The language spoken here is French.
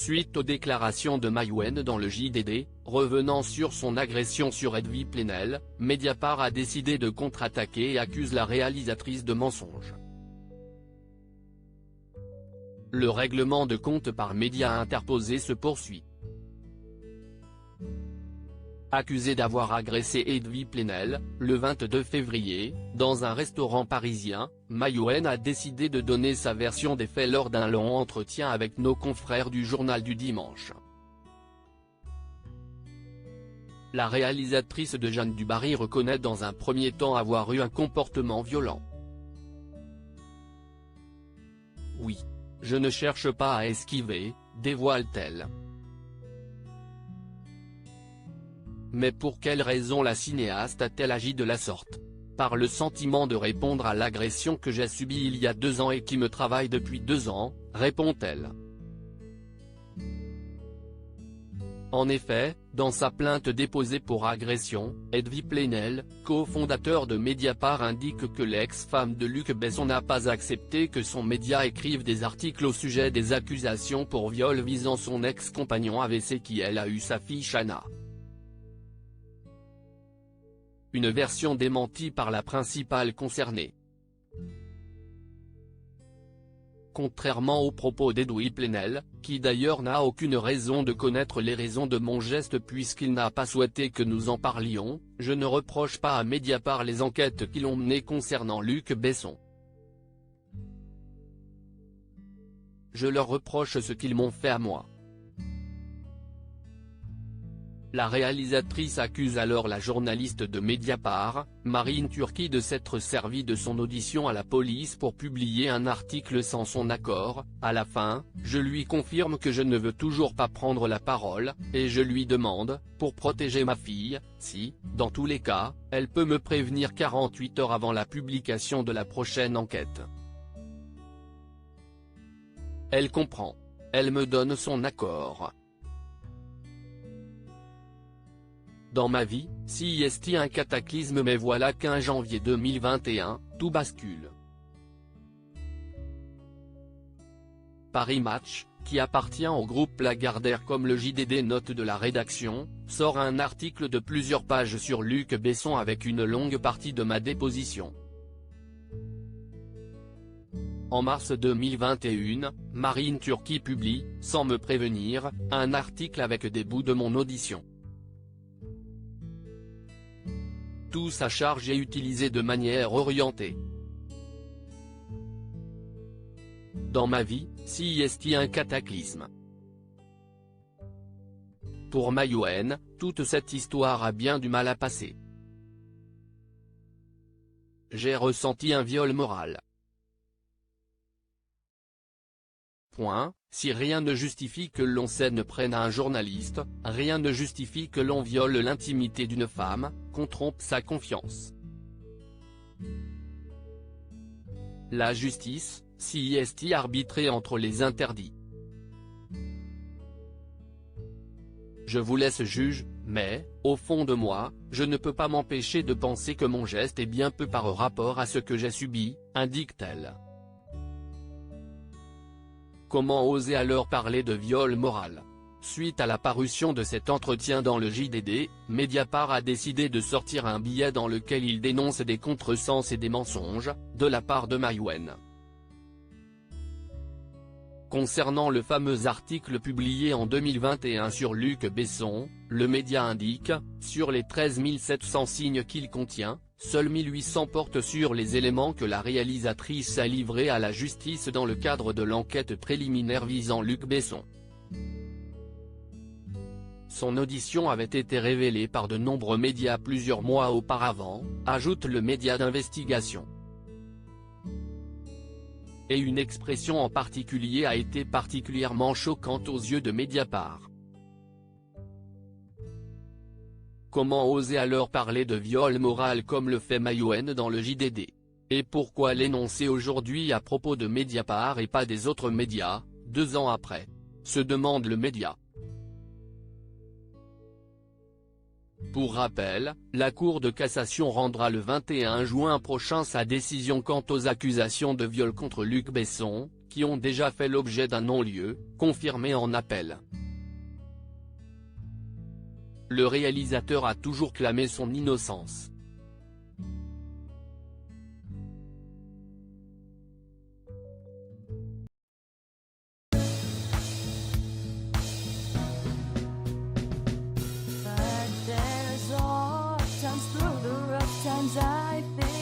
Suite aux déclarations de Maïwenn dans le JDD, revenant sur son agression sur Edwy Plenel, Mediapart a décidé de contre-attaquer et accuse la réalisatrice de mensonges. Le règlement de compte par média interposé se poursuit. Accusée d'avoir agressé Edwy Plenel, le 22 février, dans un restaurant parisien, Maïwenn a décidé de donner sa version des faits lors d'un long entretien avec nos confrères du Journal du Dimanche. La réalisatrice de Jeanne du Barry reconnaît dans un premier temps avoir eu un comportement violent. « Oui. Je ne cherche pas à esquiver », dévoile-t-elle. Mais pour quelle raison la cinéaste a-t-elle agi de la sorte? Par le sentiment de répondre à l'agression que j'ai subie il y a 2 ans et qui me travaille depuis 2 ans, répond-elle. En effet, dans sa plainte déposée pour agression, Edwy Plenel, cofondateur de Mediapart, indique que l'ex-femme de Luc Besson n'a pas accepté que son média écrive des articles au sujet des accusations pour viol visant son ex-compagnon avec qui elle a eu sa fille Shanna. Une version démentie par la principale concernée. Contrairement aux propos d'Edwy Plenel, qui d'ailleurs n'a aucune raison de connaître les raisons de mon geste puisqu'il n'a pas souhaité que nous en parlions, je ne reproche pas à Mediapart les enquêtes qui l'ont mené concernant Luc Besson. Je leur reproche ce qu'ils m'ont fait à moi. La réalisatrice accuse alors la journaliste de Mediapart, Marine Turki, de s'être servie de son audition à la police pour publier un article sans son accord. À la fin, je lui confirme que je ne veux toujours pas prendre la parole, et je lui demande, pour protéger ma fille, si, dans tous les cas, elle peut me prévenir 48 heures avant la publication de la prochaine enquête. Elle comprend. Elle me donne son accord. Dans ma vie, si est un cataclysme, mais voilà qu'un janvier 2021, tout bascule. Paris Match, qui appartient au groupe Lagardère comme le JDD note de la rédaction, sort un article de plusieurs pages sur Luc Besson avec une longue partie de ma déposition. En mars 2021, Marine Turki publie, sans me prévenir, un article avec des bouts de mon audition. Tous à charge et utilisés de manière orientée. Dans ma vie, si est un cataclysme. Pour Maïwenn, toute cette histoire a bien du mal à passer. J'ai ressenti un viol moral. Point. Si rien ne justifie que l'on s'en prenne à un journaliste, rien ne justifie que l'on viole l'intimité d'une femme, qu'on trompe sa confiance. La justice, si est arbitrée entre les interdits. Je vous laisse juge, mais, au fond de moi, je ne peux pas m'empêcher de penser que mon geste est bien peu par rapport à ce que j'ai subi, indique-t-elle. Comment oser alors parler de viol moral? Suite à la parution de cet entretien dans le JDD, Mediapart a décidé de sortir un billet dans lequel il dénonce des contresens et des mensonges, de la part de Maïwenn. Concernant le fameux article publié en 2021 sur Luc Besson, le média indique, sur les 13 700 signes qu'il contient, seuls 1800 portent sur les éléments que la réalisatrice a livrés à la justice dans le cadre de l'enquête préliminaire visant Luc Besson. Son audition avait été révélée par de nombreux médias plusieurs mois auparavant, ajoute le média d'investigation. Et une expression en particulier a été particulièrement choquante aux yeux de Mediapart. Comment oser alors parler de viol moral comme le fait Maïwenn dans le JDD? Et pourquoi l'énoncer aujourd'hui à propos de Mediapart et pas des autres médias, 2 ans après? Se demande le média. Pour rappel, la Cour de cassation rendra le 21 juin prochain sa décision quant aux accusations de viol contre Luc Besson, qui ont déjà fait l'objet d'un non-lieu, confirmé en appel. Le réalisateur a toujours clamé son innocence. Times through the rough times I think